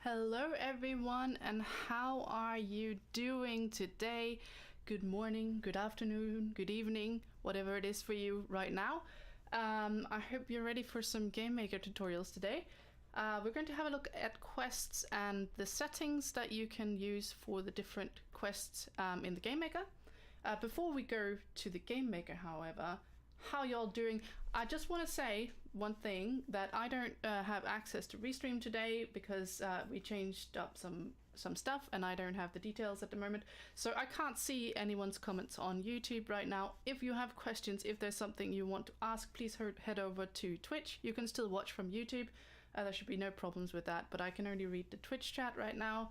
Hello everyone, and how are you doing today? Good morning, good afternoon, good evening, whatever it is for you right now. I hope you're ready for some Game Maker tutorials today. We're going to have a look at quests and the settings that you can use for the different quests in the Game Maker. Before we go to the Game Maker, however, how y'all doing? I just want to say one thing, that I don't have access to Restream today because we changed up some stuff and I don't have the details at the moment, so I can't see anyone's comments on YouTube right now. If you have questions, if there's something you want to ask, please head over to Twitch. You can still watch from YouTube. There should be no problems with that, but I can only read the Twitch chat right now,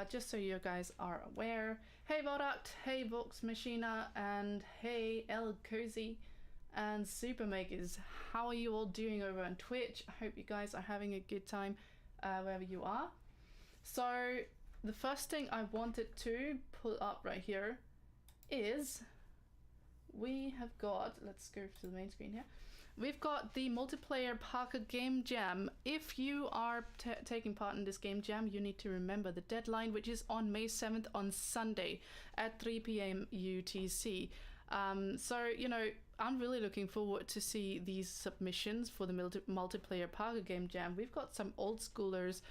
just so you guys are aware. Hey Voduct, hey Vox Machina, and hey El Cozy and Supermakers. How are you all doing over on Twitch? I hope you guys are having a good time wherever you are. So the first thing I wanted to pull up right here is we have got, let's go to the main screen here. We've got the multiplayer Parker Game Jam. If you are taking part in this game jam, you need to remember the deadline, which is on May 7th on Sunday at 3 p.m. UTC. So, you know, I'm really looking forward to see these submissions for the multiplayer Parker Game Jam. We've got some old schoolers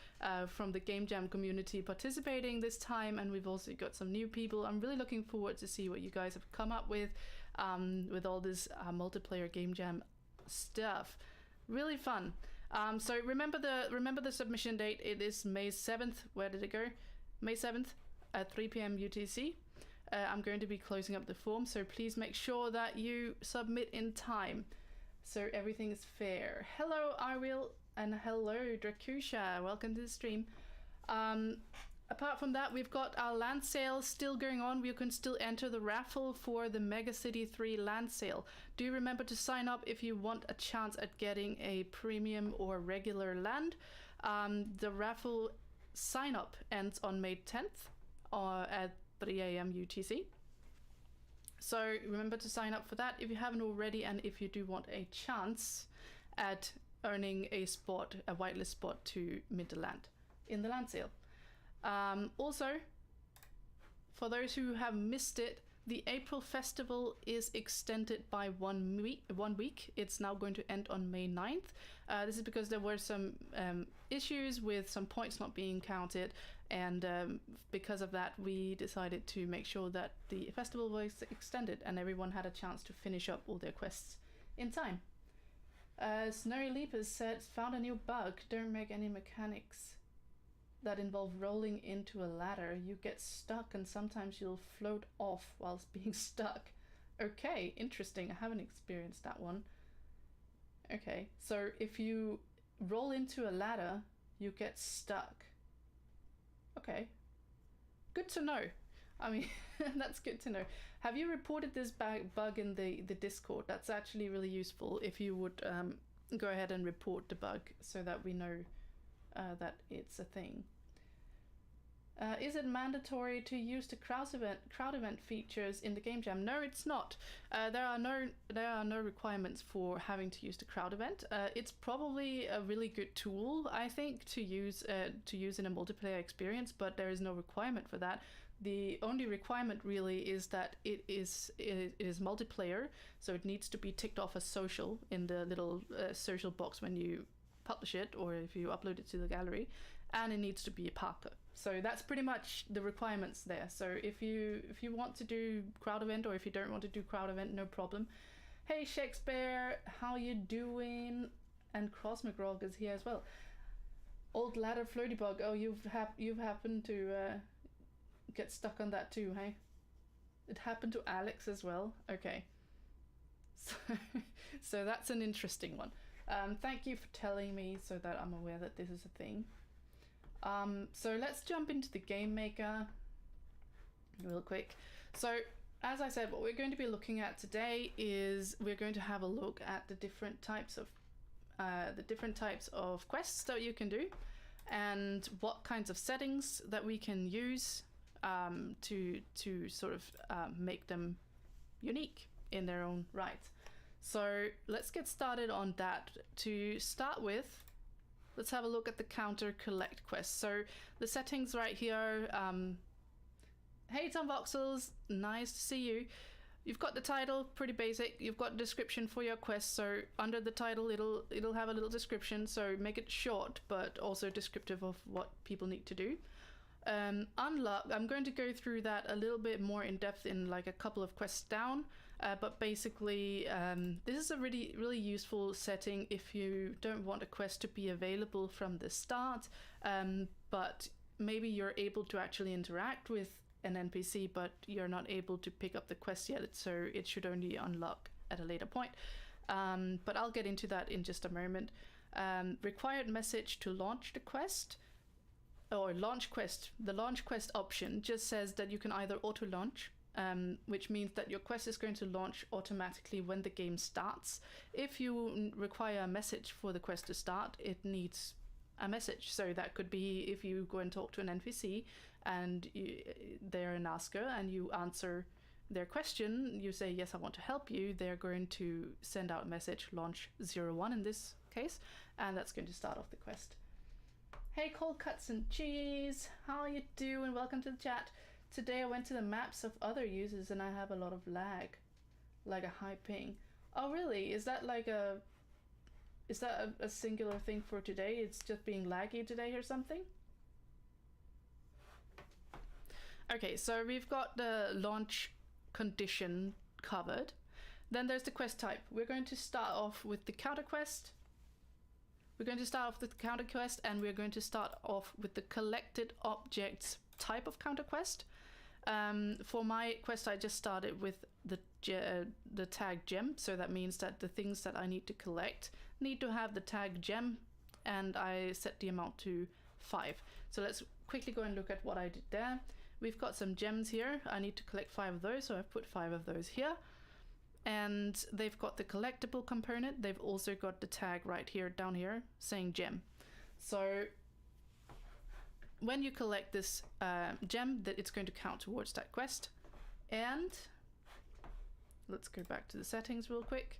from the Game Jam community participating this time, and we've also got some new people. I'm really looking forward to see what you guys have come up with all this multiplayer Game Jam stuff. Really fun. So remember the submission date. It is May 7th. Where did it go? May 7th at 3 p.m. UTC. I'm going to be closing up the form, so please make sure that you submit in time so everything is fair. Hello Ariel, and hello Drakusha, welcome to the stream. Apart from that, we've got our land sale still going on. You can still enter the raffle for the Mega City 3 land sale. Do remember to sign up if you want a chance at getting a premium or regular land. The raffle sign up ends on May 10th at 3 a.m. UTC. So remember to sign up for that if you haven't already, and if you do want a chance at earning a spot, a whitelist spot to mint the land in the land sale. Also, for those who have missed it, the April festival is extended by 1 week. It's now going to end on May 9th. This is because there were some issues with some points not being counted, and because of that we decided to make sure that the festival was extended and everyone had a chance to finish up all their quests in time. Snowy Leapers said, found a new bug, don't make any mechanics that involve rolling into a ladder. You get stuck and sometimes you'll float off whilst being stuck. Okay, interesting. I haven't experienced that one. Okay, so if you roll into a ladder, you get stuck. Okay, good to know. I mean, that's good to know. Have you reported this bug in the Discord? That's actually really useful if you would go ahead and report the bug so that we know that it's a thing. Is it mandatory to use the crowd event features in the game jam? No, it's not. There are no requirements for having to use the crowd event. It's probably a really good tool, I think, to use in a multiplayer experience, but there is no requirement for that. The only requirement really is that it is multiplayer, so it needs to be ticked off as social in the little social box when you publish it or if you upload it to the gallery, and it needs to be a Parker. So that's pretty much the requirements there. So if you want to do crowd event, or if you don't want to do crowd event, no problem. Hey Shakespeare, how you doing? And Cross McGrog is here as well. Old ladder floaty bug. Oh, you've happened to get stuck on that too, hey? It happened to Alex as well. Okay. So that's an interesting one. Thank you for telling me so that I'm aware that this is a thing. So let's jump into the Game Maker real quick. So as I said, what we're going to be looking at today is we're going to have a look at the different types of quests that you can do, and what kinds of settings that we can use to sort of make them unique in their own right. So let's get started on that. To start with, let's have a look at the counter collect quest. So the settings right here. Hey Tom Voxels, nice to see you. You've got the title, pretty basic. You've got description for your quest. So under the title, it'll have a little description. So make it short, but also descriptive of what people need to do. Unlock, I'm going to go through that a little bit more in depth in like a couple of quests down. But basically, this is a really useful setting if you don't want a quest to be available from the start, but maybe you're able to actually interact with an NPC, but you're not able to pick up the quest yet, so it should only unlock at a later point. But I'll get into that in just a moment. Required message to launch the quest, or launch quest. The launch quest option just says that you can either auto launch, which means that your quest is going to launch automatically when the game starts. If you require a message for the quest to start, it needs a message. So that could be if you go and talk to an NPC and they're an asker and you answer their question, you say, yes, I want to help you. They're going to send out a message, launch 01 in this case, and that's going to start off the quest. Hey, cold cuts and cheese, how are you doing? Welcome to the chat. Today I went to the maps of other users and I have a lot of lag, like a high ping. Oh really? Is that like a singular thing for today? It's just being laggy today or something? Okay, so we've got the launch condition covered. Then there's the quest type. We're going to start off with the counter quest. We're going to start off with the counter quest, and we're going to start off with the collected objects type of counter quest. For my quest, I just started with the tag gem, so that means that the things that I need to collect need to have the tag gem, and I set the amount to 5. So let's quickly go and look at what I did there. We've got some gems here. I need to collect 5 of those, so I've put 5 of those here. And they've got the collectible component. They've also got the tag right here, down here, saying gem. So when you collect this gem, that it's going to count towards that quest. And let's go back to the settings real quick.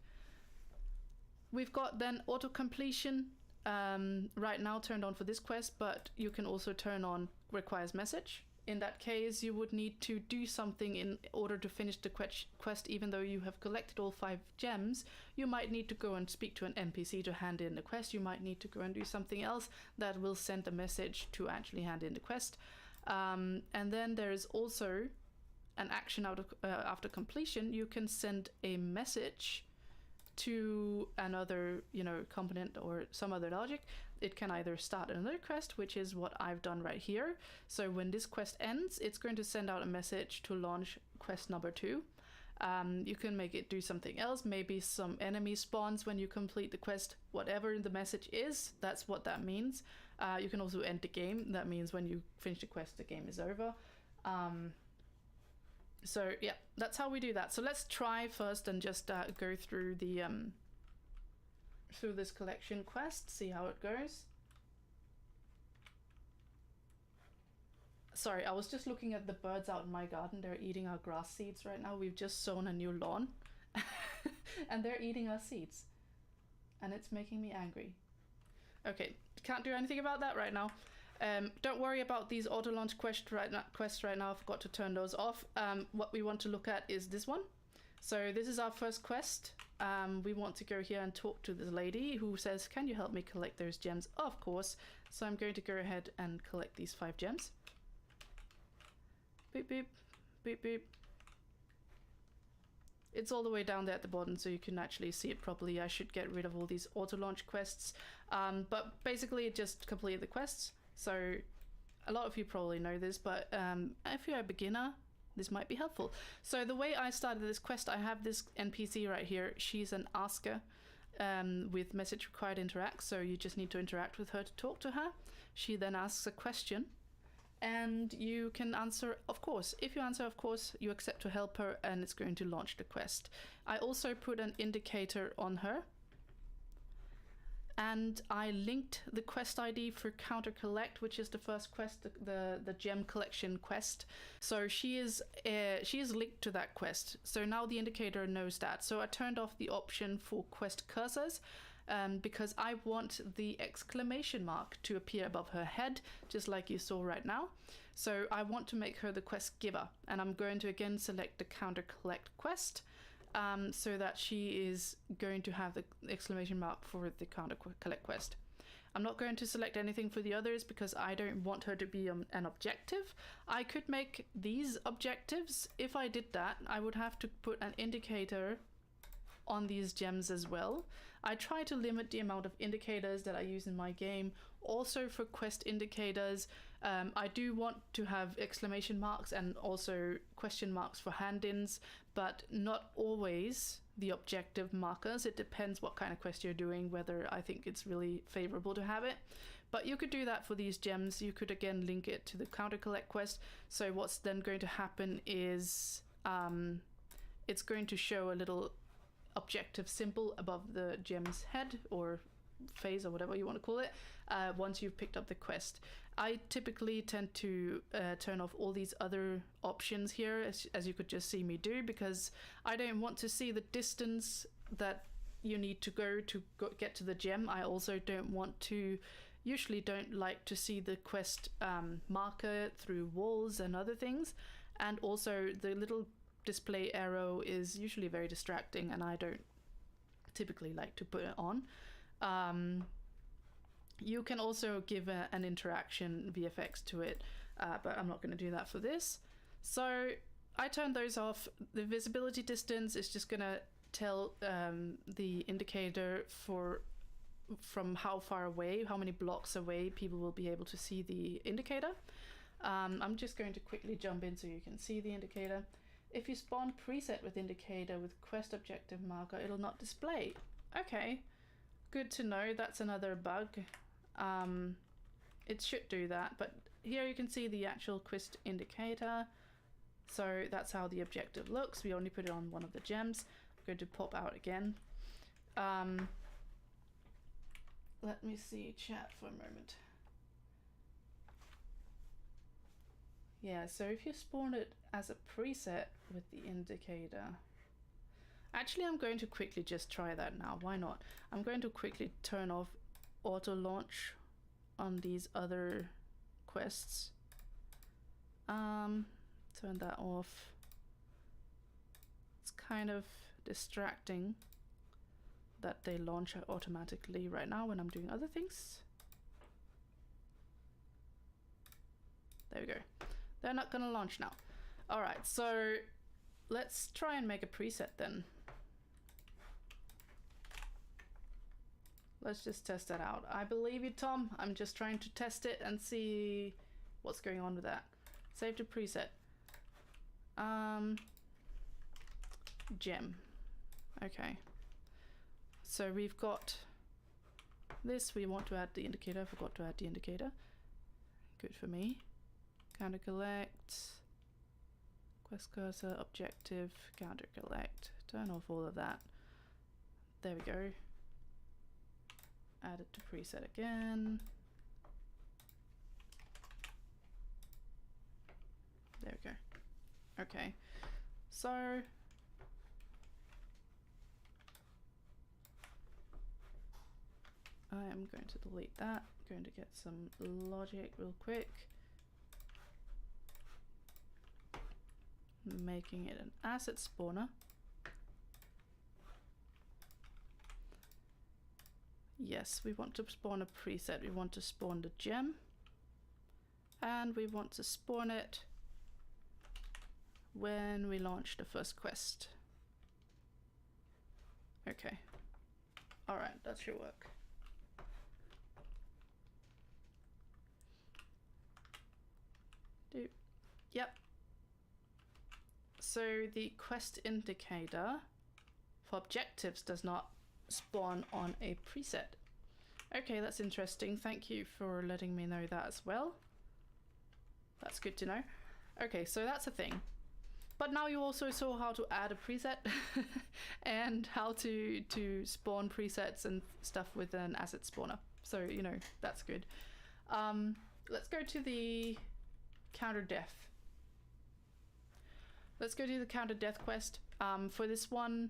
We've got then auto completion right now turned on for this quest, but you can also turn on requires message. In that case, you would need to do something in order to finish the quest. Even though you have collected all 5 gems, you might need to go and speak to an NPC to hand in the quest. You might need to go and do something else that will send a message to actually hand in the quest. And then there is also an action after completion. You can send a message to another, component or some other logic. It can either start another quest, which is what I've done right here. So when this quest ends, it's going to send out a message to launch quest number 2. You can make it do something else. Maybe some enemy spawns when you complete the quest. Whatever the message is, that's what that means. You can also end the game. That means when you finish the quest, the game is over. So yeah, that's how we do that. So let's try first and just go through the through this collection quest, see how it goes. Sorry, I was just looking at the birds out in my garden. They're eating our grass seeds right now. We've just sown a new lawn and they're eating our seeds, and it's making me angry. Okay, can't do anything about that right now. Don't worry about these auto launch quests right now. I forgot to turn those off. What we want to look at is this one. So this is our first quest. We want to go here and talk to this lady who says, can you help me collect those gems? Of course. So I'm going to go ahead and collect these 5 gems. Beep, beep, beep, beep. It's all the way down there at the bottom, so you can actually see it properly. I should get rid of all these auto launch quests. But basically it just completed the quests. So a lot of you probably know this, but if you're a beginner, this might be helpful. So the way I started this quest, I have this NPC right here. She's an asker with message required interact. So you just need to interact with her to talk to her. She then asks a question and you can answer, of course. If you answer, of course, you accept to help her and it's going to launch the quest. I also put an indicator on her. And I linked the quest ID for Counter Collect, which is the first quest, the gem collection quest. So she is linked to that quest. So now the indicator knows that. So I turned off the option for quest cursors. because I want the exclamation mark to appear above her head, just like you saw right now. So I want to make her the quest giver, and I'm going to again select the counter collect quest, so that she is going to have the exclamation mark for the counter collect quest. I'm not going to select anything for the others because I don't want her to be an objective. I could make these objectives. If I did that, I would have to put an indicator on these gems as well. I try to limit the amount of indicators that I use in my game. Also for quest indicators, I do want to have exclamation marks and also question marks for hand-ins, but not always the objective markers. It depends what kind of quest you're doing, whether I think it's really favorable to have it. But you could do that for these gems. You could again link it to the counter collect quest. So what's then going to happen is it's going to show a little objective symbol above the gem's head or face or whatever you want to call it, once you've picked up the quest. I typically tend to turn off all these other options here, as you could just see me do, because I don't want to see the distance that you need to get to the gem. I also usually don't like to see the quest marker through walls and other things, and also the little display arrow is usually very distracting and I don't typically like to put it on. You can also give an interaction VFX to it, but I'm not going to do that for this. So I turned those off. The visibility distance is just going to tell the indicator from how far away, how many blocks away people will be able to see the indicator. I'm just going to quickly jump in so you can see the indicator. If you spawn preset with indicator with quest objective marker, it'll not display. Okay, good to know. That's another bug. It should do that, but here you can see the actual quest indicator. So that's how the objective looks. We only put it on one of the gems. I'm going to pop out again. Let me see chat for a moment. Yeah, so if you spawn it as a preset with the indicator, actually I'm going to quickly just try that now. Why not? I'm going to quickly turn off auto launch on these other quests. Turn that off. It's kind of distracting that they launch automatically right now when I'm doing other things. There we go. They're not gonna launch now. All right, so let's try and make a preset then. Let's just test that out. I believe you, Tom. I'm just trying to test it and see what's going on with that. Save to preset. Gem. Okay. So we've got this. We want to add the indicator. I forgot to add the indicator. Good for me. Counter collect. Quest cursor, objective, counter collect. Turn off all of that. There we go. Add it to preset again. There we go. Okay, so I am going to delete that. I'm going to get some logic real quick. Making it an asset spawner. Yes, we want to spawn a preset. We want to spawn the gem. And we want to spawn it when we launch the first quest. Okay. Alright, that should work. Yep. So the quest indicator for objectives does not spawn on a preset. Okay, that's interesting. Thank you for letting me know that as well. That's good to know. Okay, so that's a thing. But now you also saw how to add a preset and how to spawn presets and stuff with an asset spawner. So, you know, that's good. Let's go to the counter death. Let's go to the counter death quest. For this one,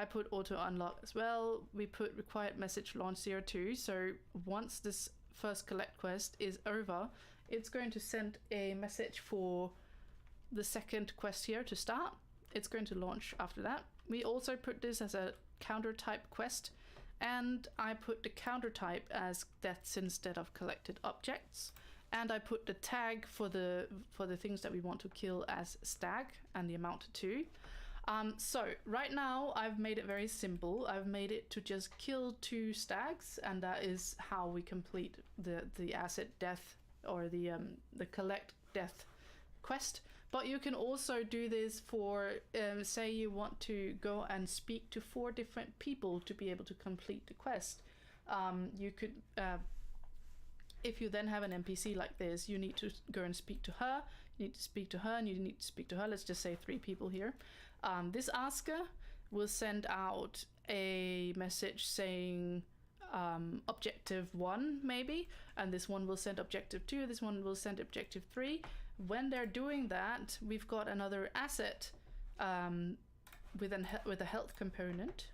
I put auto unlock as well. We put required message launch 02. So once this first collect quest is over, it's going to send a message for the second quest here to start. It's going to launch after that. We also put this as a counter type quest, and I put the counter type as deaths instead of collected objects. And I put the tag for the things that we want to kill as stag and the amount to 2. So right now I've made it very simple. I've made it to just kill 2 stags, and that is how we complete the asset death or the collect death quest. But you can also do this for, say you want to go and speak to 4 different people to be able to complete the quest. You could, if you then have an NPC like this, you need to go and speak to her, you need to speak to her, and you need to speak to her. Let's just say 3 people here. This asker will send out a message saying objective 1 maybe, and this one will send objective 2, this one will send objective 3. When they're doing that, we've got another asset with a health component.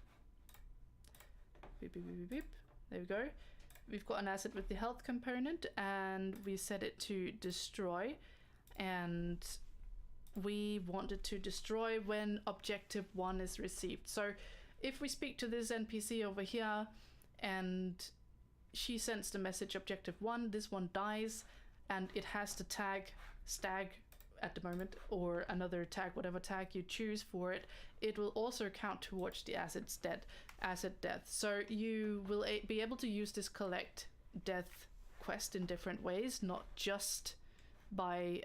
Beep, beep, beep, beep, beep. There we go. We've got an asset with the health component, and we set it to destroy, and we wanted to destroy when objective 1 is received. So if we speak to this NPC over here and she sends the message objective 1, this one dies, and it has the tag stag at the moment, or another tag, whatever tag you choose for it, it will also count towards the asset death. So you will be able to use this collect death quest in different ways, not just by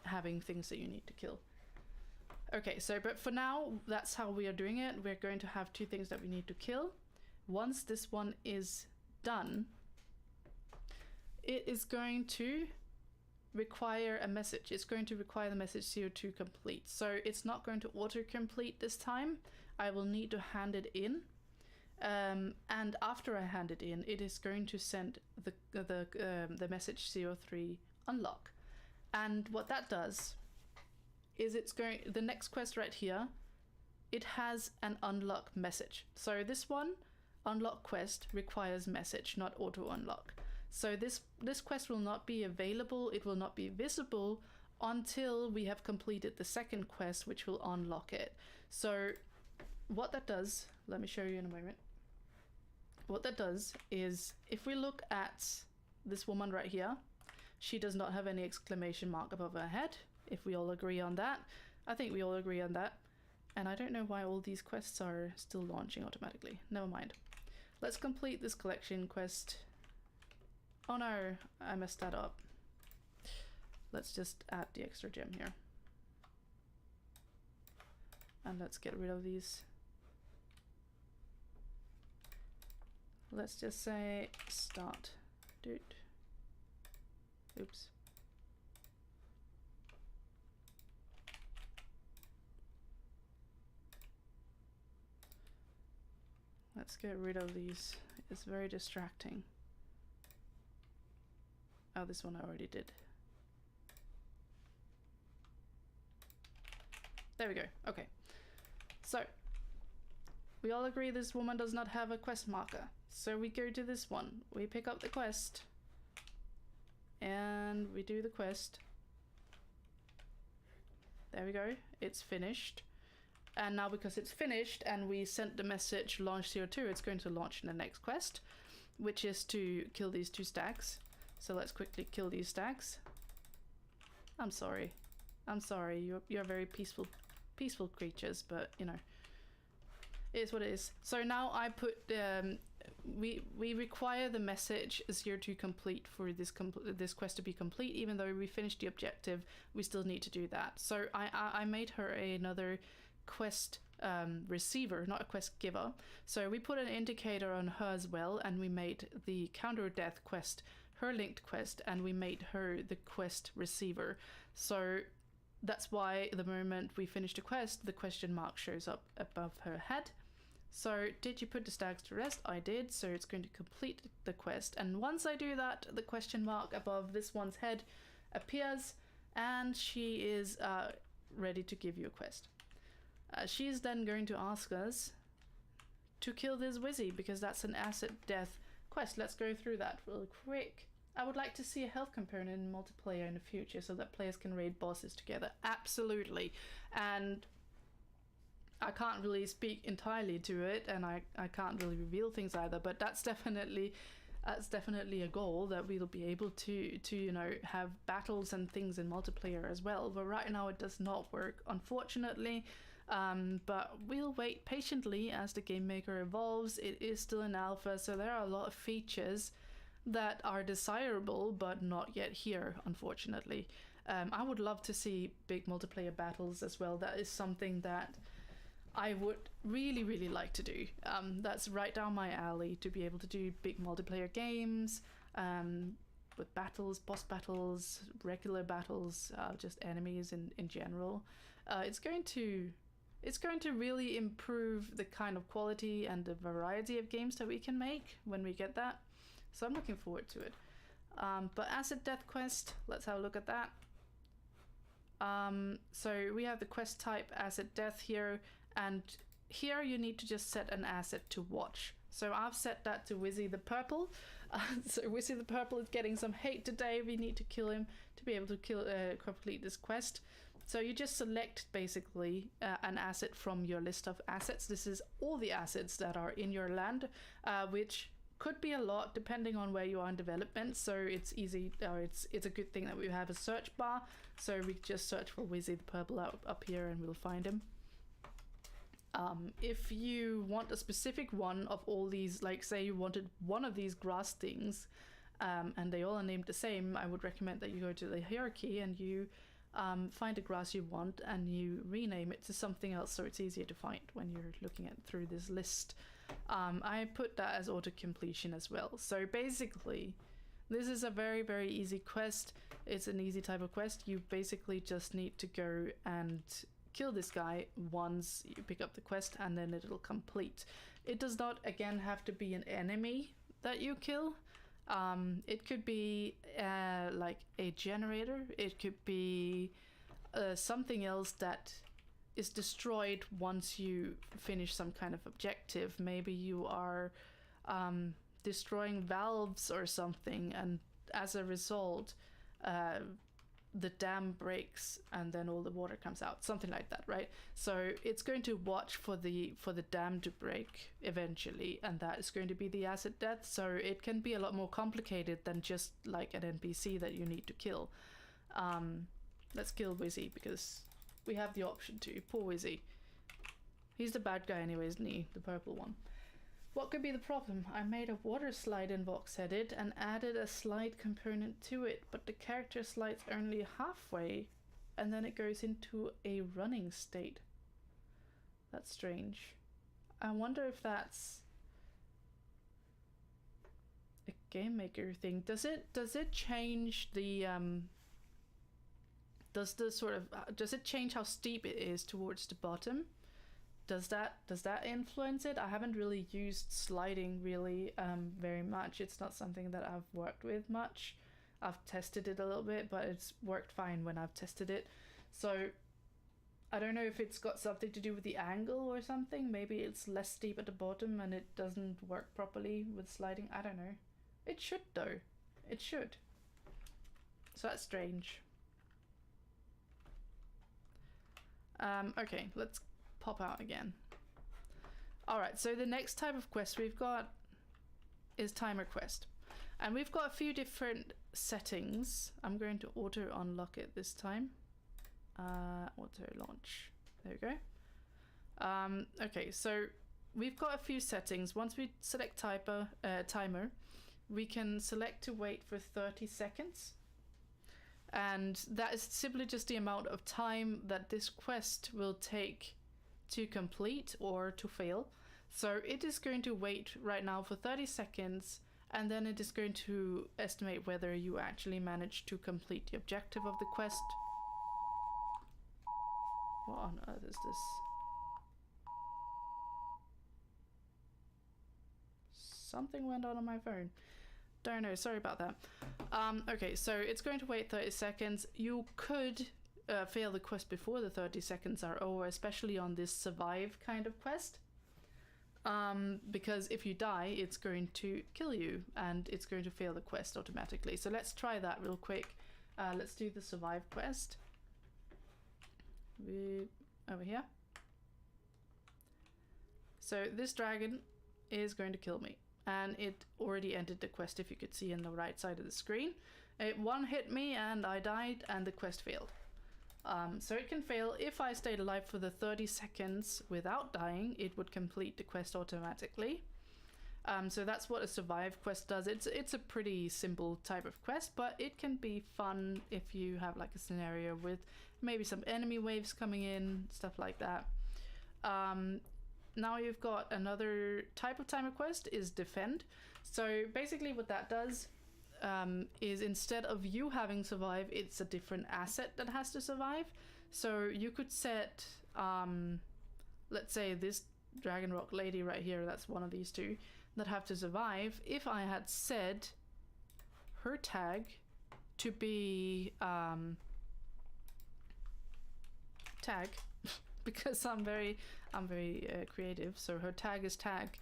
having things that you need to kill. Okay, so but for now, that's how we are doing it. We're going to have 2 things that we need to kill. Once this one is done, it is going to require a message. It's going to require the message CO2 complete. So it's not going to auto complete this time. I will need to hand it in. And after I hand it in, it is going to send the message CO3 unlock. And what that does is the next quest right here, it has an unlock message. So this one, unlock quest, requires message, not auto unlock. So this quest will not be available, it will not be visible until we have completed the second quest, which will unlock it. So what that does, let me show you in a moment. What that does is, if we look at this woman right here, she does not have any exclamation mark above her head, if we all agree on that. I think we all agree on that. And I don't know why all these quests are still launching automatically. Never mind. Let's complete this collection quest. Oh no, I messed that up. Let's just add the extra gem here. And let's get rid of these. Let's just say start. Dude. Oops. Let's get rid of these. It's very distracting. Oh, this one I already did. There we go. Okay. So, we all agree this woman does not have a quest marker. So we go to this one. We pick up the quest. And we do the quest. There we go. It's finished. And now because it's finished and we sent the message launch CO2, it's going to launch in the next quest, which is to kill these 2 stags. So let's quickly kill these stags. I'm sorry. I'm sorry. You're very peaceful creatures, but you know, it is what it is. So now I put we require the message CO2 complete for this quest to be complete. Even though we finished the objective, we still need to do that. So I made her another quest receiver, not a quest giver. So we put an indicator on her as well, and we made the counter death quest her linked quest, and we made her the quest receiver. So that's why the moment we finish the quest, the question mark shows up above her head. So did you put the stags to rest? I did. So it's going to complete the quest, and once I do that, the question mark above this one's head appears, and she is ready to give you a quest. She's then going to ask us to kill this Wizzy, because that's an asset death quest. Let's go through that real quick. I would like to see a health component in multiplayer in the future so that players can raid bosses together. Absolutely. And I can't really speak entirely to it, and I can't really reveal things either, but that's definitely a goal, that we'll be able to you know, have battles and things in multiplayer as well. But right now it does not work, unfortunately. But we'll wait patiently as the Game Maker evolves. It is still in alpha, so there are a lot of features that are desirable but not yet here, unfortunately. I would love to see big multiplayer battles as well. That is something that I would really like to do. That's right down my alley, to be able to do big multiplayer games with battles, boss battles, regular battles, just enemies in general. It's going to really improve the kind of quality and the variety of games that we can make when we get that. So I'm looking forward to it. But Asset Death Quest, let's have a look at that. So we have the quest type Asset Death here, and here you need to just set an asset to watch. So I've set that to Wizzy the Purple. So Wizzy the Purple is getting some hate today. We need to kill him to be able to complete this quest. So you just select basically an asset from your list of assets. This is all the assets that are in your land, which could be a lot depending on where you are in development. So it's easy, it's a good thing that we have a search bar. So we just search for Wizzy the Purple up here and we'll find him. If you want a specific one of all these, like say you wanted one of these grass things, and they all are named the same, I would recommend that you go to the hierarchy and you find a grass you want and you rename it to something else, so it's easier to find when you're looking at through this list. I put that as auto completion as well. So basically this is a very easy quest. It's an easy type of quest. You basically just need to go and kill this guy once you pick up the quest, and then it'll complete. It does not again have to be an enemy that you kill. It could be like a generator. It could be something else that is destroyed once you finish some kind of objective. Maybe you are destroying valves or something, and as a result the dam breaks and then all the water comes out, something like that, right? So it's going to watch for the dam to break eventually, and that is going to be the asset death. So it can be a lot more complicated than just like an NPC that you need to kill. Let's kill Wizzy because we have the option to. Poor Wizzy. He's the bad guy anyway, isn't he? The purple one. What could be the problem? I made a water slide in VoxEdit and added a slide component to it, but the character slides only halfway and then it goes into a running state. That's strange. I wonder if that's a Game Maker thing. Does it change the does it change how steep it is towards the bottom? Does that influence it? I haven't really used sliding really very much. It's not something that I've worked with much. I've tested it a little bit, but it's worked fine when I've tested it. So I don't know if it's got something to do with the angle or something. Maybe it's less steep at the bottom and it doesn't work properly with sliding. I don't know. It should though. It should. So that's strange. Okay, let's pop out again. Alright, so the next type of quest we've got is timer quest. And we've got a few different settings. I'm going to auto unlock it this time. Auto launch. There we go. Okay, so we've got a few settings. Once we select timer, we can select to wait for 30 seconds. And that is simply just the amount of time that this quest will take to complete or to fail. So it is going to wait right now for 30 seconds, and then it is going to estimate whether you actually managed to complete the objective of the quest. What on earth is this? Something went on my phone. Don't know, sorry about that. Okay, so it's going to wait 30 seconds. You could fail the quest before the 30 seconds are over, especially on this survive kind of quest. because if you die, it's going to kill you and it's going to fail the quest automatically. So let's try that real quick. Let's do the survive quest. Over here. So this dragon is going to kill me, and it already ended the quest, if you could see on the right side of the screen. It one hit me and I died and the quest failed. So it can fail. If I stayed alive for the 30 seconds without dying, it would complete the quest automatically. So that's what a survive quest does. It's a pretty simple type of quest, but it can be fun if you have like a scenario with maybe some enemy waves coming in, stuff like that. Now you've got another type of timer quest is defend. So basically what that does is instead of you having survive, it's a different asset that has to survive. So you could set, let's say this Dragon Rock lady right here, that's one of these two that have to survive. If I had set her tag to be tag, because I'm very creative, so her tag is tag,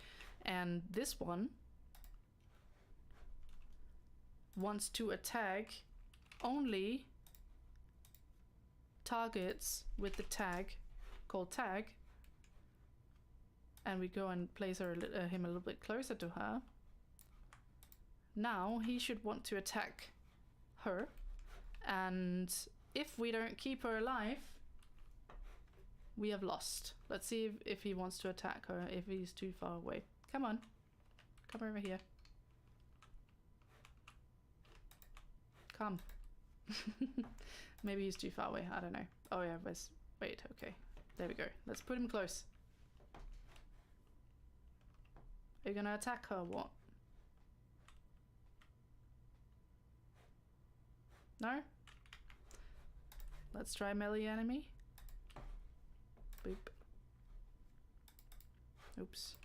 and this one wants to attack only targets with the tag called tag, and we go and place him a little bit closer to her. Now he should want to attack her, and if we don't keep her alive, we have lost. Let's see if he wants to attack her, if he's too far away. Come on, come over here. Come. Maybe he's too far away, I don't know. Oh yeah, wait, okay. There we go. Let's put him close. Are you gonna attack her or what? No? Let's try melee enemy. Boop. Oops.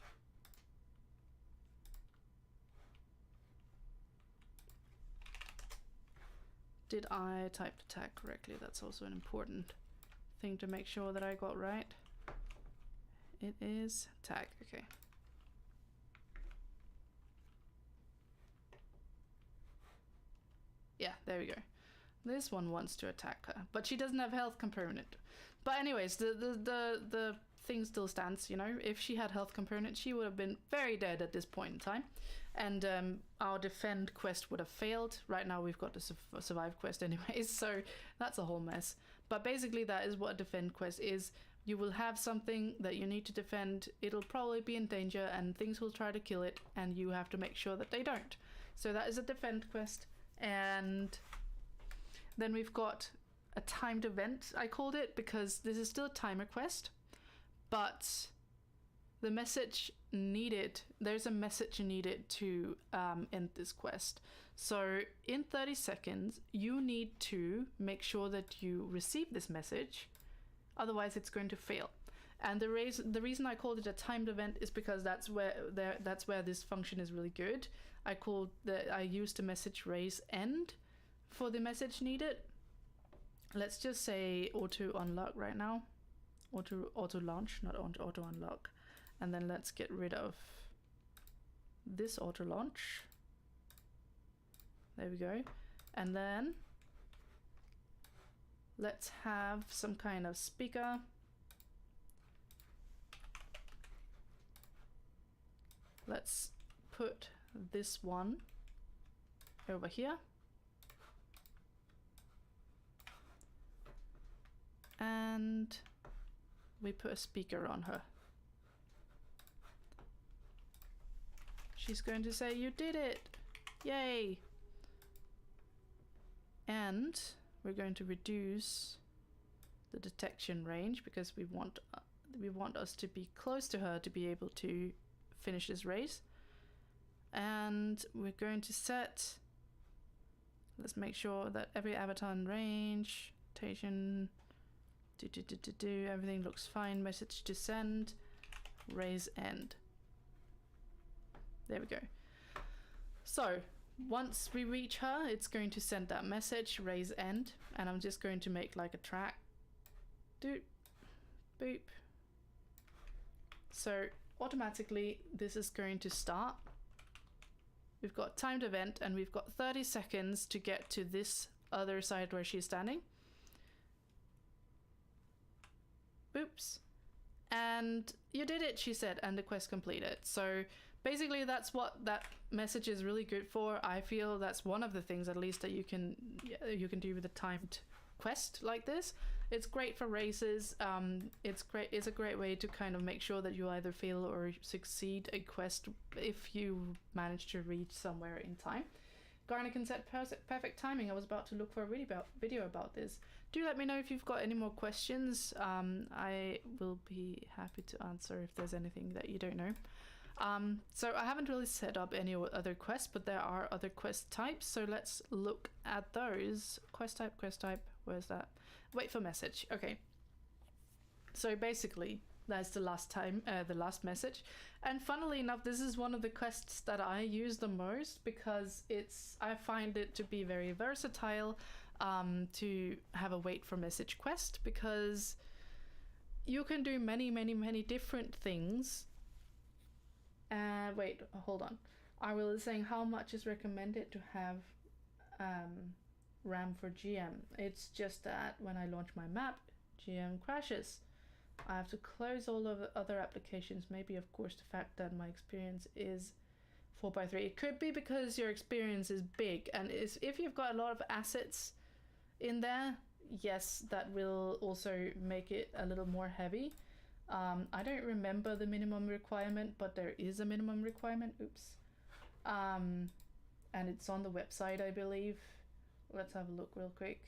Did I type the tag correctly? That's also an important thing to make sure that I got right. It is tag, okay. Yeah, there we go. This one wants to attack her, but she doesn't have health component. But anyways, the thing still stands, you know. If she had health component, she would have been very dead at this point in time, and our defend quest would have failed. Right now we've got the survive quest anyways, so that's a whole mess. But basically that is what a defend quest is. You will have something that you need to defend, it'll probably be in danger and things will try to kill it, and you have to make sure that they don't. So that is a defend quest. And then we've got a timed event, I called it, because this is still a timer quest, but the message needed, there's a message needed to end this quest. So in 30 seconds, you need to make sure that you receive this message, otherwise it's going to fail. And the reason I called it a timed event is because that's where this function is really good. I used the message raise end for the message needed. Let's just say auto unlock right now. Auto launch, not auto unlock. And then let's get rid of this auto launch. There we go. And then let's have some kind of speaker. Let's put this one over here. And we put a speaker on her. She's going to say, "You did it! Yay!" And we're going to reduce the detection range because we want us to be close to her to be able to finish this race. And we're going to set, let's make sure that every avatar in range, rotation, everything looks fine. Message to send, raise end. There we go. So once we reach her, it's going to send that message, raise end, and I'm just going to make like a track. Doop, boop. So automatically this is going to start. We've got timed event and we've got 30 seconds to get to this other side where she's standing. Oops. And you did it, she said, and the quest completed. So basically that's what that message is really good for. I feel that's one of the things at least that you can do with a timed quest like this. It's great for races. It's a great way to kind of make sure that you either fail or succeed a quest if you manage to reach somewhere in time. Garnican said perfect timing. I was about to look for a video about this. Do let me know if you've got any more questions. I will be happy to answer if there's anything that you don't know. So I haven't really set up any other quests, but there are other quest types. So let's look at those. Quest type, where's that? Wait for message. Okay. So basically, that's the last message. And funnily enough, this is one of the quests that I use the most because I find it to be very versatile to have a wait for message quest, because you can do many different things. Wait, hold on. I was saying how much is recommended to have RAM for GM. It's just that when I launch my map, GM crashes. I have to close all of the other applications. Maybe, of course, the fact that my experience is 4x3. It could be because your experience is big, and if you've got a lot of assets in there, yes, that will also make it a little more heavy. I don't remember the minimum requirement, but there is a minimum requirement. Oops. And it's on the website, I believe. Let's have a look real quick.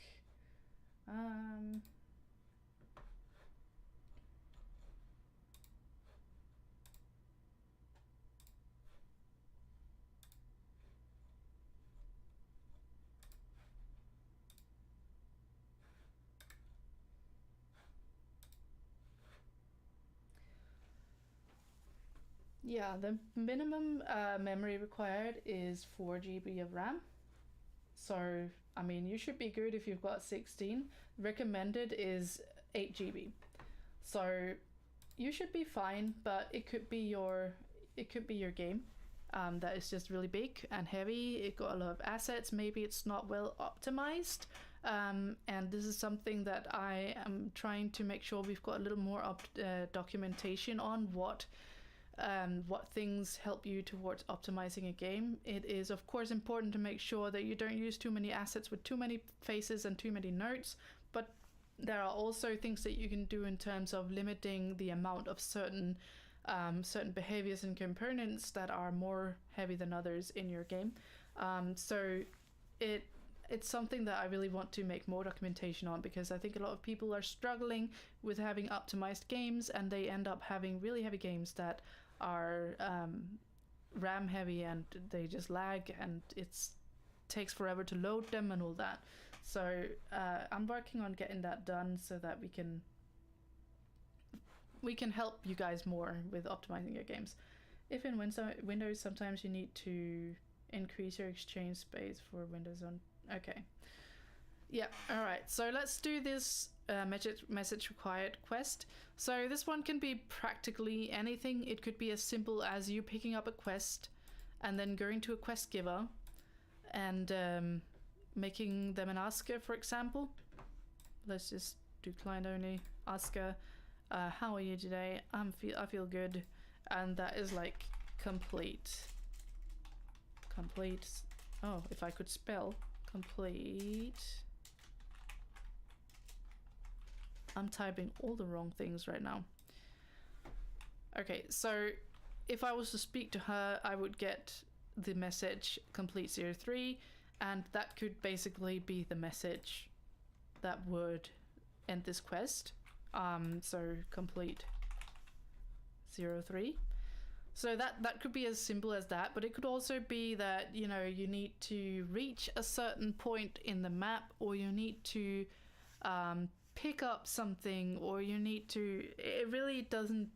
Yeah, the minimum memory required is 4 GB of RAM. So, I mean, you should be good if you've got 16. Recommended is 8 GB. So, you should be fine, but it could be your game that is just really big and heavy. It got a lot of assets. Maybe it's not well optimized. And this is something that I am trying to make sure we've got a little more documentation on what things help you towards optimizing a game. It is of course important to make sure that you don't use too many assets with too many faces and too many nodes, but there are also things that you can do in terms of limiting the amount of certain behaviors and components that are more heavy than others in your game. So it's something that I really want to make more documentation on, because I think a lot of people are struggling with having optimized games, and they end up having really heavy games that are RAM heavy, and they just lag, and it takes forever to load them and all that. So I'm working on getting that done so that we can help you guys more with optimizing your games. If in Windows sometimes you need to increase your exchange space for Windows on. Okay. Yeah, all right. So let's do this message required quest. So this one can be practically anything. It could be as simple as you picking up a quest and then going to a quest giver and making them an asker, for example. Let's just do client only. Asker, how are you today? I feel good. And that is like complete. Oh, if I could spell complete. I'm typing all the wrong things right now. Okay, so if I was to speak to her, I would get the message complete 03, and that could basically be the message that would end this quest. So complete 03. So that could be as simple as that, but it could also be that, you know, you need to reach a certain point in the map, or you need to pick up something, or you need to, it really doesn't,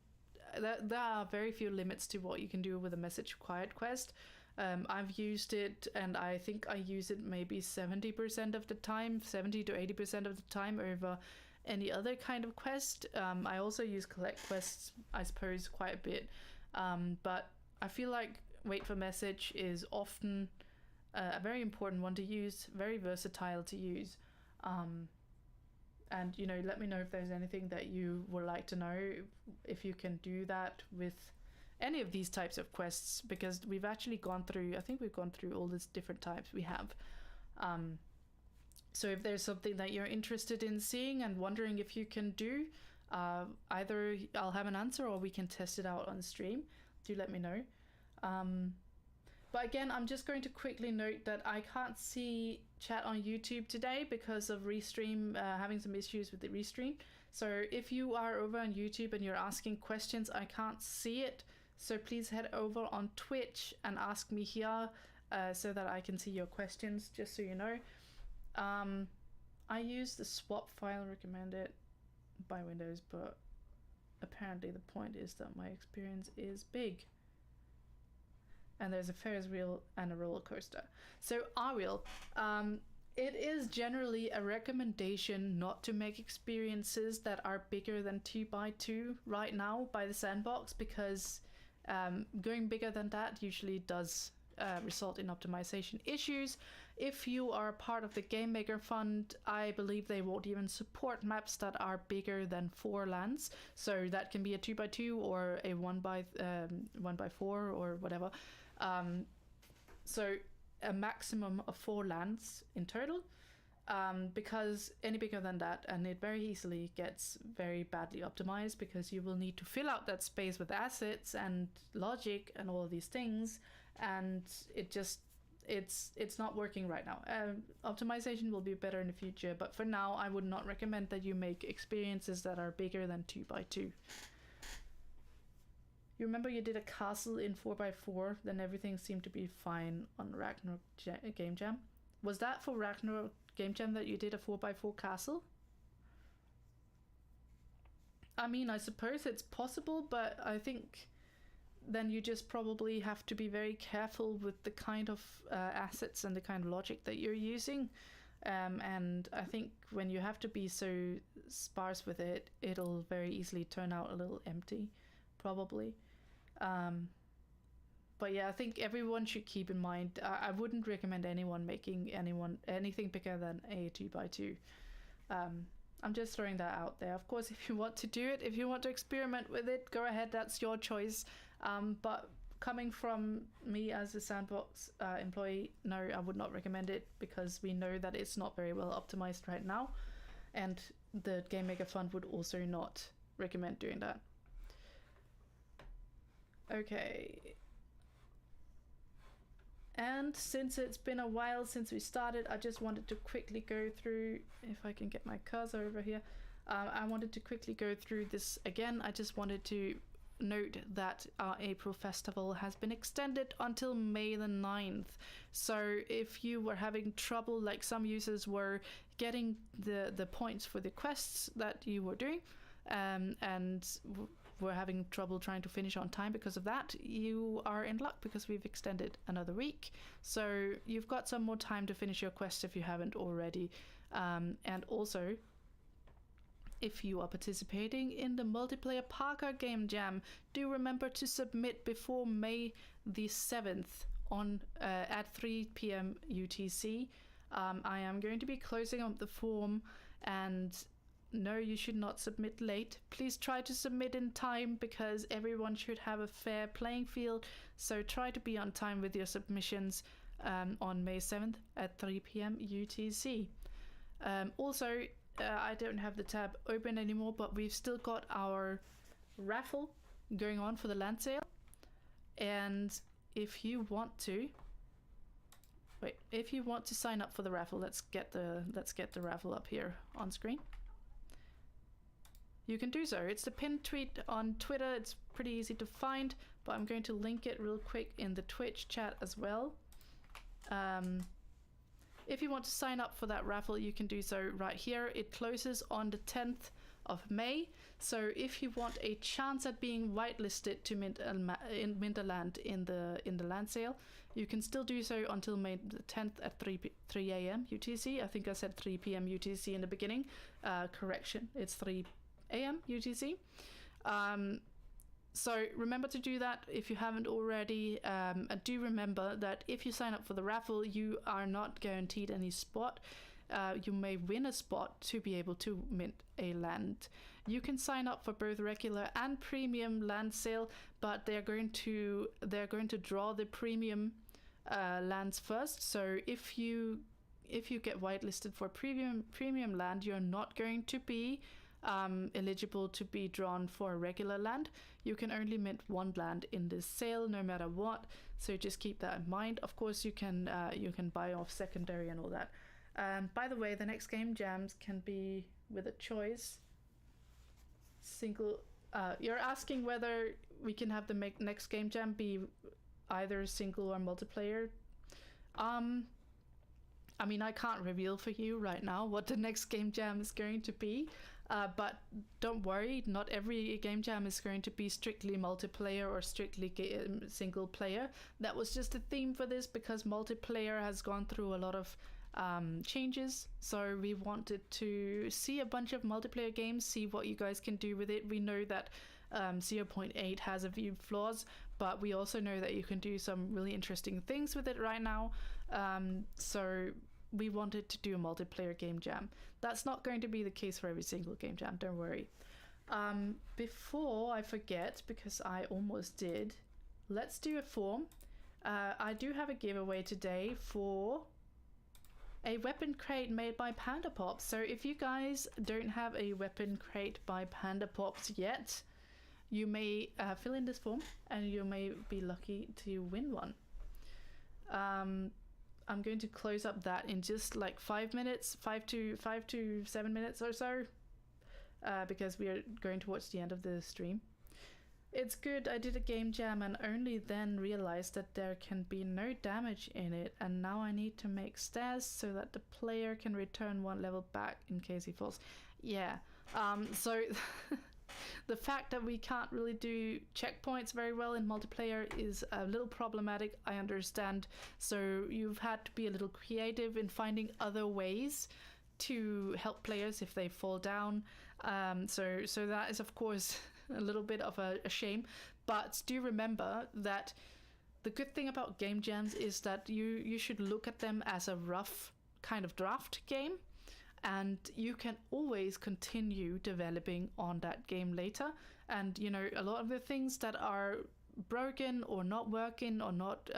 there are very few limits to what you can do with a message required quest. I've used it, and I think I use it maybe 70% of the time, 70 to 80% of the time over any other kind of quest. I also use collect quests, I suppose, quite a bit. But I feel like wait for message is often a very important one to use, very versatile to use. And let me know if there's anything that you would like to know, if you can do that with any of these types of quests, because we've actually gone through, I think we've gone through all these different types we have. So if there's something that you're interested in seeing and wondering if you can do, either I'll have an answer or we can test it out on stream. Do let me know. But again, I'm just going to quickly note that I can't see chat on YouTube today because of Restream having some issues with the Restream. So if you are over on YouTube and you're asking questions, I can't see it. So please head over on Twitch and ask me here so that I can see your questions, just so you know. I use the swap file recommended by Windows, but apparently the point is that my experience is big. And there's a Ferris wheel and a roller coaster. So Ariel, it is generally a recommendation not to make experiences that are bigger than 2x2 right now by the Sandbox, because going bigger than that usually does result in optimization issues. If you are part of the Game Maker Fund, I believe they won't even support maps that are bigger than 4 lands. So that can be a 2x2 or a 1x4 or whatever. So a maximum of 4 lands in total, because any bigger than that, and it very easily gets very badly optimized, because you will need to fill out that space with assets and logic and all of these things, and it's not working right now. Optimization will be better in the future, but for now I would not recommend that you make experiences that are bigger than 2x2. You remember you did a castle in 4x4, then everything seemed to be fine on Ragnarok Game Jam. Was that for Ragnarok Game Jam that you did a 4x4 castle? I mean, I suppose it's possible, but I think then you just probably have to be very careful with the kind of assets and the kind of logic that you're using. And I think when you have to be so sparse with it, it'll very easily turn out a little empty, probably. But yeah, I think everyone should keep in mind, I wouldn't recommend anyone making anything bigger than a 2x2. I'm just throwing that out there. Of course, if you want to do it, if you want to experiment with it, go ahead, that's your choice. But coming from me as a Sandbox employee, no, I would not recommend it, because we know that it's not very well optimized right now, and the Game Maker Fund would also not recommend doing that. Okay. And since it's been a while since we started, I just wanted to quickly go through, if I can get my cursor over here, I wanted to quickly go through this again. I just wanted to note that our April festival has been extended until May the 9th. So if you were having trouble, like some users were getting the points for the quests that you were doing, and were having trouble trying to finish on time because of that, you are in luck, because we've extended another week. So you've got some more time to finish your quest if you haven't already. And also, if you are participating in the multiplayer Parker Game Jam, do remember to submit before May the 7th on at 3 p.m. UTC. I am going to be closing up the form, and no, you should not submit late. Please try to submit in time, because everyone should have a fair playing field. So try to be on time with your submissions on May 7th at 3 p.m. UTC. Also, I don't have the tab open anymore, but we've still got our raffle going on for the land sale. And if you want to sign up for the raffle, let's get the raffle up here on screen. You can do so. It's the pinned tweet on Twitter. It's pretty easy to find, but I'm going to link it real quick in the Twitch chat as well. If you want to sign up for that raffle, you can do so right here. It closes on the 10th of May. So if you want a chance at being whitelisted to mint a land in the land sale, you can still do so until May the 10th at 3 a.m. UTC. I think I said 3 p.m. UTC in the beginning. Correction, it's 3 a.m. UTC. So remember to do that if you haven't already. And do remember that if you sign up for the raffle, you are not guaranteed any spot. You may win a spot to be able to mint a land. You can sign up for both regular and premium land sale, but they're going to draw the premium lands first. So if you get whitelisted for premium land, you're not going to be eligible to be drawn for a regular land. You can only mint one land in this sale no matter what, so just keep that in mind. Of course, you can buy off secondary and all that. By the way, the next game jams can be with a choice single. You're asking whether we can have the next game jam be either single or multiplayer. I mean, I can't reveal for you right now what the next game jam is going to be, but don't worry, not every game jam is going to be strictly multiplayer or strictly single player. That was just a theme for this because multiplayer has gone through a lot of changes, so we wanted to see a bunch of multiplayer games, see what you guys can do with it. We know that 0.8 has a few flaws, but we also know that you can do some really interesting things with it right now. So we wanted to do a multiplayer game jam. That's not going to be the case for every single game jam, don't worry. Before I forget, because I almost did, let's do a form. I do have a giveaway today for a weapon crate made by PandaPops. So if you guys don't have a weapon crate by PandaPops yet, you may fill in this form and you may be lucky to win one. I'm going to close up that in just like 5 minutes, 5 to 7 minutes or so, because we are going towards the end of the stream. It's good, I did a game jam and only then realized that there can be no damage in it, and now I need to make stairs so that the player can return one level back in case he falls. Yeah, so the fact that we can't really do checkpoints very well in multiplayer is a little problematic, I understand. So you've had to be a little creative in finding other ways to help players if they fall down. So that is of course a little bit of a shame, but do remember that the good thing about game jams is that you should look at them as a rough kind of draft game, and you can always continue developing on that game later. And you know, a lot of the things that are broken or not working or not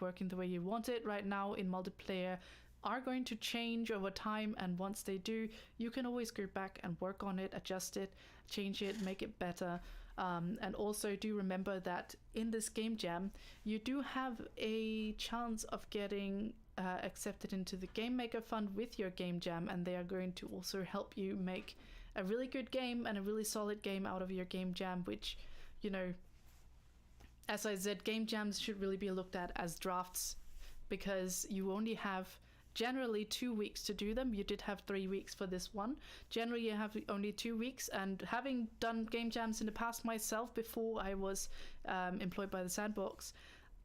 working the way you want it right now in multiplayer are going to change over time, and once they do, you can always go back and work on it, adjust it, change it, make it better. And also do remember that in this game jam you do have a chance of getting accepted into the Game Maker Fund with your game jam, and they are going to also help you make a really good game and a really solid game out of your game jam, which, you know, as I said, game jams should really be looked at as drafts because you only have generally 2 weeks to do them. You did have 3 weeks for this one. Generally you have only 2 weeks, and having done game jams in the past myself before I was employed by the Sandbox,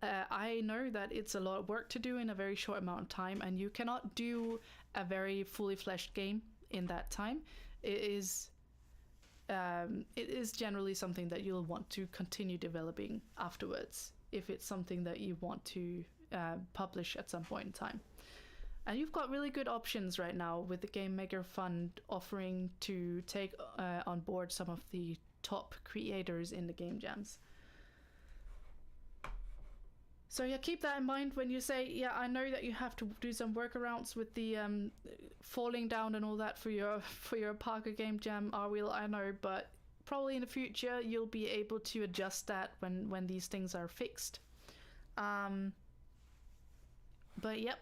I know that it's a lot of work to do in a very short amount of time, and you cannot do a very fully fleshed game in that time. It is generally something that you'll want to continue developing afterwards if it's something that you want to publish at some point in time. And you've got really good options right now with the Game Maker Fund offering to take on board some of the top creators in the game jams. So yeah, keep that in mind when you say, yeah, I know that you have to do some workarounds with the falling down and all that for your Parker game jam, Arwheel, I know, but probably in the future you'll be able to adjust that when these things are fixed. But yep,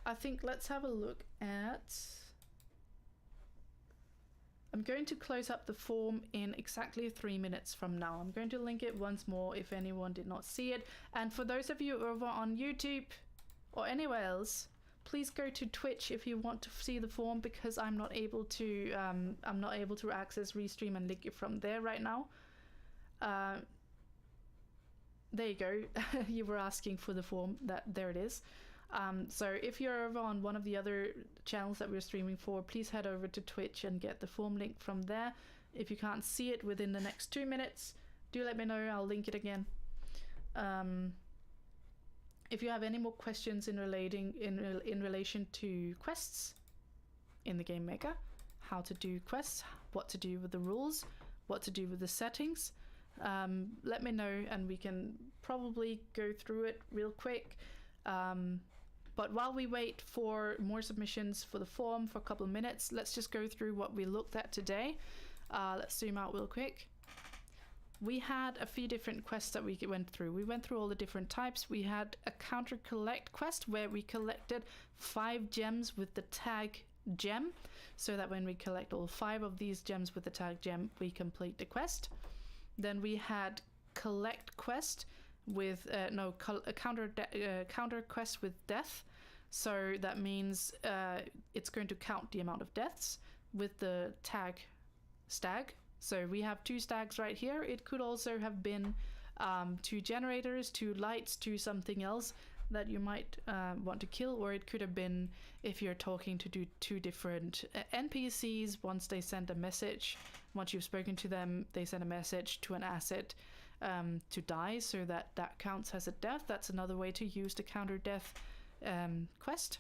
I think let's have a look at... I'm going to close up the form in exactly 3 minutes from now. I'm going to link it once more if anyone did not see it. And for those of you over on YouTube or anywhere else, please go to Twitch if you want to see the form, because I'm not able to access Restream and link it from there right now. There you go. You were asking for the form. There it is. So if you're over on one of the other channels that we're streaming for, please head over to Twitch and get the form link from there. If you can't see it within the next 2 minutes, do let me know. I'll link it again. If you have any more questions in relation to quests in the Game Maker, how to do quests, what to do with the rules, what to do with the settings, let me know and we can probably go through it real quick. But while we wait for more submissions for the form for a couple of minutes, let's just go through what we looked at today. Let's zoom out real quick. We had a few different quests that we went through. We went through all the different types. We had a counter collect quest where we collected 5 gems with the tag gem, so that when we collect all 5 of these gems with the tag gem, we complete the quest. Then we had collect quest with counter quest with death. So that means it's going to count the amount of deaths with the tag stag. So we have 2 stags right here. It could also have been 2 generators, 2 lights, 2 something else that you might want to kill, or it could have been if you're talking to do 2 different NPCs. Once they send a message, once you've spoken to them, they send a message to an asset to die, so that counts as a death. That's another way to use the counter death quest.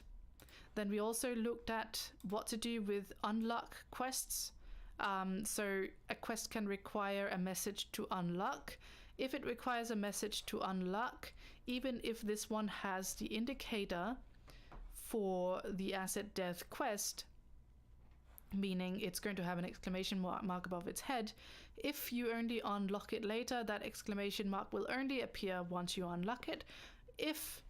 Then we also looked at what to do with unlock quests. So a quest can require a message to unlock. If it requires a message to unlock, even if this one has the indicator for the asset death quest, meaning it's going to have an exclamation mark above its head, if you only unlock it later, that exclamation mark will only appear once you unlock it. If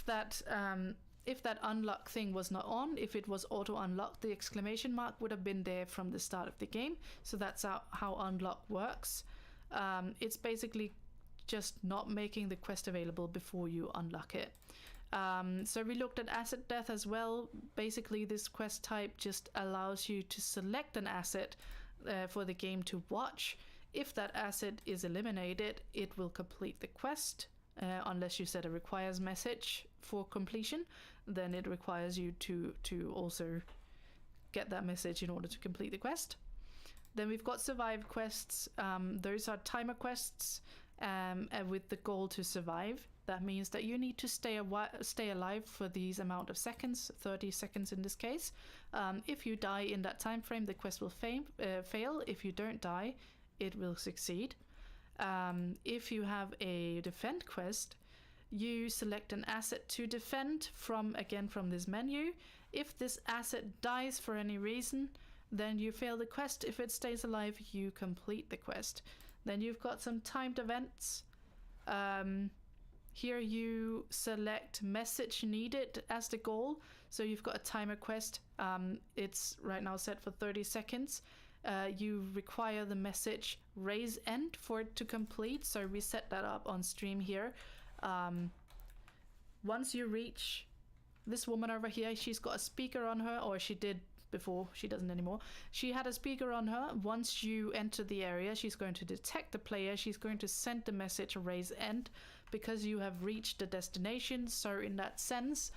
that unlock thing was not on, if it was auto unlocked, the exclamation mark would have been there from the start of the game. So that's how unlock works. It's basically just not making the quest available before you unlock it. So we looked at asset death as well. Basically, this quest type just allows you to select an asset for the game to watch. If that asset is eliminated, it will complete the quest. Unless you set a requires message for completion, then it requires you to also get that message in order to complete the quest. Then we've got survive quests. Those are timer quests with the goal to survive. That means that you need to stay alive for these amount of seconds, 30 seconds in this case. If you die in that time frame, the quest will fail. If you don't die, it will succeed. If you have a defend quest, you select an asset to defend from this menu. If this asset dies for any reason, then you fail the quest. If it stays alive, you complete the quest. Then you've got some timed events. Here you select message needed as the goal. So you've got a timer quest. It's right now set for 30 seconds. You require the message raise end for it to complete. So we set that up on stream here. Once you reach this woman over here, she's got a speaker on her, or she did before, she doesn't anymore. She had a speaker on her. Once you enter the area, she's going to detect the player. She's going to send the message raise end because you have reached the destination. So in that sense,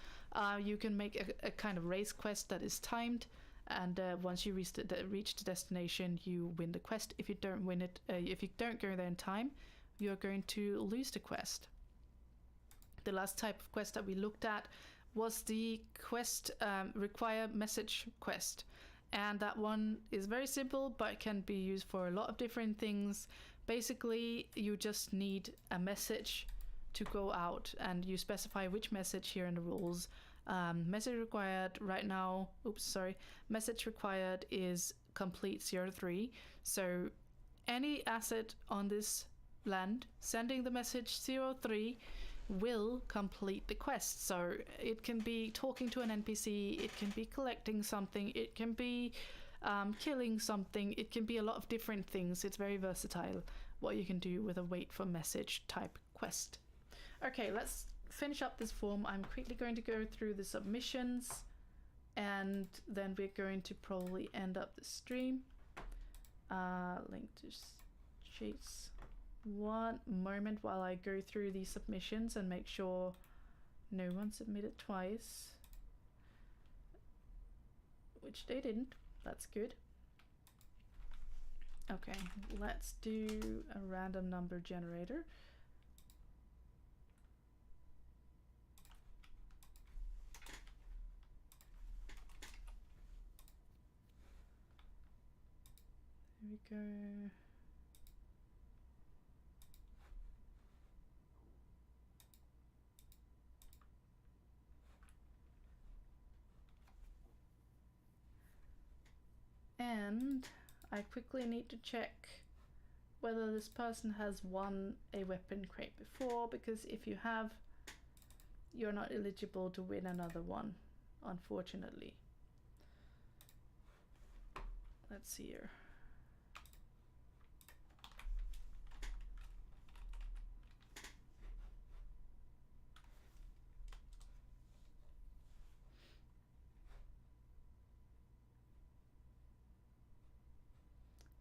you can make a kind of race quest that is timed. And once you reach the destination, you win the quest. If you don't win it, if you don't go there in time, you're going to lose the quest. The last type of quest that we looked at was the quest require message quest. And that one is very simple, but can be used for a lot of different things. Basically, you just need a message to go out, and you specify which message here in the rules. Message required right now, message required is complete 03. So any asset on this land sending the message 03 will complete the quest. So it can be talking to an NPC, it can be collecting something, it can be killing something, it can be a lot of different things. It's very versatile what you can do with a wait for message type quest. Okay, let's finish up this form. I'm quickly going to go through the submissions, and then we're going to probably end up the stream. Link to chase. One moment while I go through these submissions and make sure no one submitted twice, which they didn't. That's good. Okay, let's do a random number generator. There we go. And I quickly need to check whether this person has won a weapon crate before, because if you have, you're not eligible to win another one, unfortunately. Let's see here.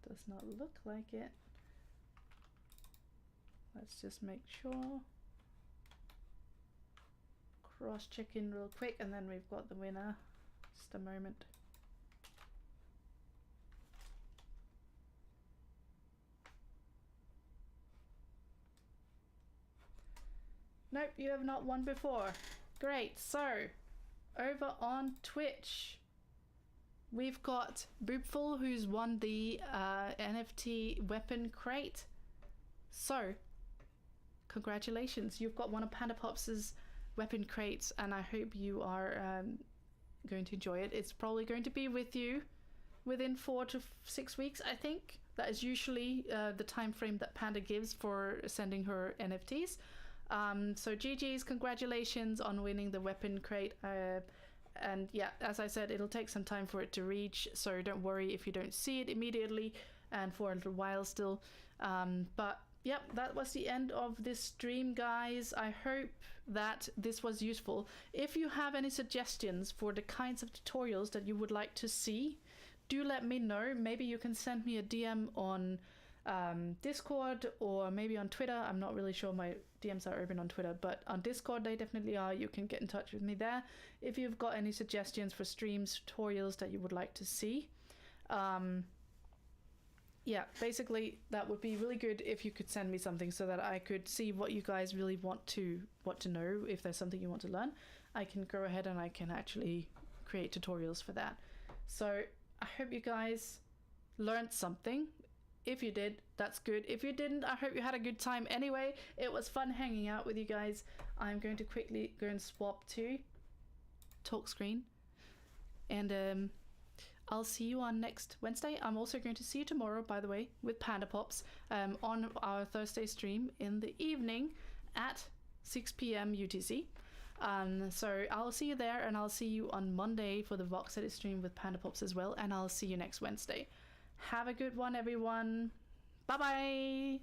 Does not look like it. Let's just make sure. Cross check in real quick, and then we've got the winner. Just a moment. Nope, you have not won before. Great. So over on Twitch, we've got Boopful, who's won the NFT weapon crate. So congratulations, you've got one of PandaPops' weapon crates, and I hope you are going to enjoy it. It's probably going to be with you within 4 to 6 weeks, I think. That is usually the time frame that Panda gives for sending her NFTs. So GG's, congratulations on winning the weapon crate. And yeah, as I said, it'll take some time for it to reach, so don't worry if you don't see it immediately and for a little while still. But yep, that was the end of this stream, guys. I hope that this was useful. If you have any suggestions for the kinds of tutorials that you would like to see, do let me know. Maybe you can send me a DM on Discord, or maybe on Twitter. I'm not really sure, my DMs are open on Twitter, but on Discord they definitely are. You can get in touch with me there if you've got any suggestions for streams, tutorials that you would like to see. Yeah, basically that would be really good if you could send me something so that I could see what you guys really want to know. If there's something you want to learn, I can go ahead and I can actually create tutorials for that. So I hope you guys learned something. If you did, that's good. If you didn't, I hope you had a good time anyway. It was fun hanging out with you guys. I'm going to quickly go and swap to talk screen, and I'll see you on next Wednesday. I'm also going to see you tomorrow, by the way, with PandaPops on our Thursday stream in the evening at 6 p.m. UTC. So I'll see you there, and I'll see you on Monday for the VoxEdit stream with PandaPops as well, and I'll see you next Wednesday. Have a good one, everyone. Bye-bye.